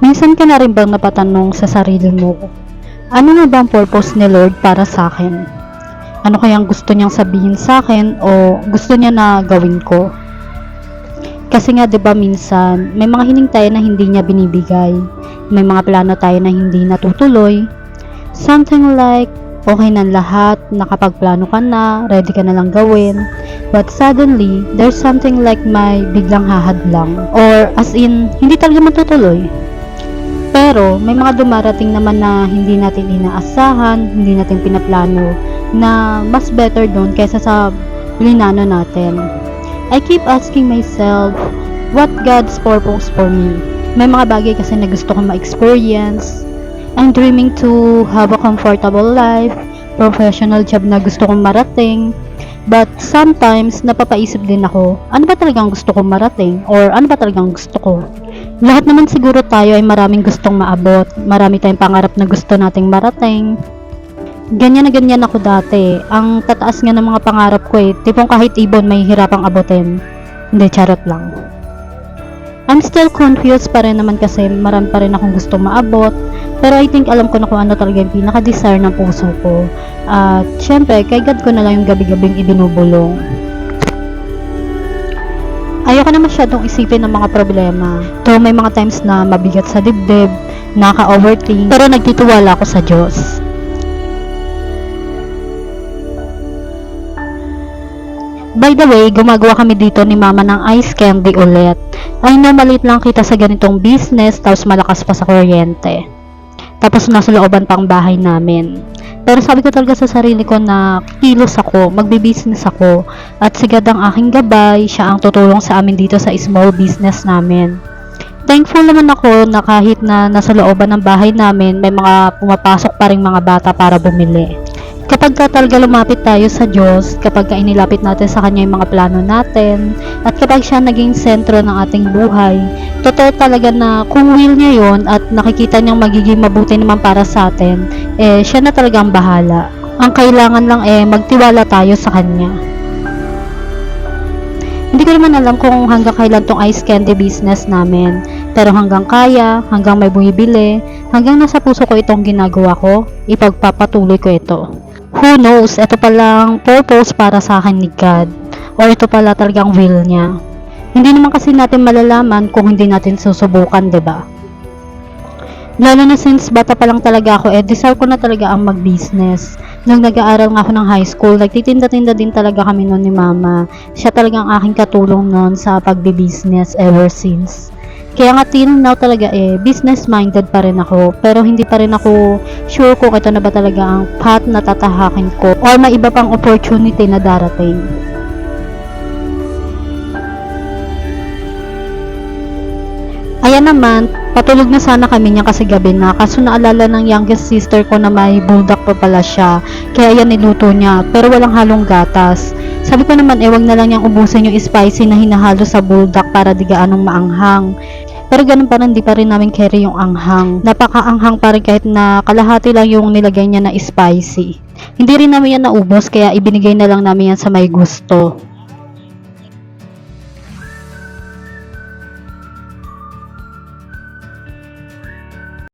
Minsan ka na rin bang napatanong sa sarili mo, ano nga ba ang purpose ni Lord para sa akin? Ano kayang gusto niyang sabihin sa akin o gusto niya na gawin ko? Kasi nga 'di ba minsan may mga hiling tayo na hindi niya binibigay. May mga plano tayo na hindi natutuloy. Something like okay na lahat, nakapagplano ka na, ready ka na lang gawin. But suddenly, there's something like may biglang hahadlang or as in hindi talaga matutuloy. Pero may mga dumarating naman na hindi natin inaasahan, hindi natin pinaplano na mas better doon kaysa sa plinano natin. I keep asking myself, what God's purpose for me? May mga bagay kasi na gusto kong ma-experience. I'm dreaming to have a comfortable life, professional job na gusto kong marating. But sometimes, napapaisip din ako, ano ba talagang gusto kong marating? Or ano ba talagang gusto ko? Lahat naman siguro tayo ay maraming gustong maabot. Marami tayong pangarap na gusto nating marating. Ganyan na ganyan ako dati. Ang tataas nga ng mga pangarap ko tipong kahit ibon may hirapang abutin. Hindi, charot lang. I'm still confused pa rin naman kasi marami pa rin akong gustong maabot. Pero I think alam ko na kung ano talaga yung pinaka-desire ng puso ko. At syempre, kay God ko na lang yung gabi-gabing ibinubulong. Ayoko na masyadong isipin ng mga problema. Though may mga times na mabigat sa dibdib, naka-overthink, pero nagtitiwala ako sa Diyos. By the way, gumagawa kami dito ni Mama ng ice candy ulit. I know maliit lang kita sa ganitong business, tapos malakas pa sa kuryente. Tapos nasa looban pang bahay namin. Pero sabi ko talaga sa sarili ko na kilos ako, magbi-business ako, at sigad ang aking gabay, siya ang tutulong sa amin dito sa small business namin. Thankful naman ako na kahit na nasa looban ng bahay namin, may mga pumapasok pa ring mga bata para bumili. Kapag ka talaga lumapit tayo sa Diyos, kapag ka inilapit natin sa Kanya yung mga plano natin, at kapag siya naging sentro ng ating buhay, totoo talaga na kung will niya yon at nakikita niyang magiging mabuti naman para sa atin, siya na talaga ang bahala. Ang kailangan lang magtiwala tayo sa Kanya. Hindi ko naman alam kung hanggang kailan tong ice candy business namin, pero hanggang kaya, hanggang may bumibili, hanggang nasa puso ko itong ginagawa ko, ipagpapatuloy ko ito. Who knows, ito palang purpose para sa akin ni God, or ito pala talagang will niya. Hindi naman kasi natin malalaman kung hindi natin susubukan, 'di ba? Lalo na since bata pa lang talaga ako, desire ko na talaga ang mag-business. Nung nag-aaral nga ako ng high school, nagtitinda-tinda din talaga kami noon ni Mama. Siya talagang aking katulong noon sa pagbi-business ever since. Kaya nga till now talaga business-minded pa rin ako, pero hindi pa rin ako sure kung ito na ba talaga ang path na tatahakin ko or may iba pang opportunity na darating. Ayan naman, patulog na sana kami niya kasi gabi na, kaso naalala ng youngest sister ko na may bulldog pa pala siya, kaya yan niluto niya, pero walang halong gatas. Sabi ko naman wag na lang niyang ubusin yung spicy na hinahalo sa bulldog para di gaanong maanghang. Pero ganun pa rin, di pa rin namin carry yung anghang. Napaka-anghang pa rin kahit na kalahati lang yung nilagay niya na spicy. Hindi rin namin yan naubos, kaya ibinigay na lang namin yan sa may gusto.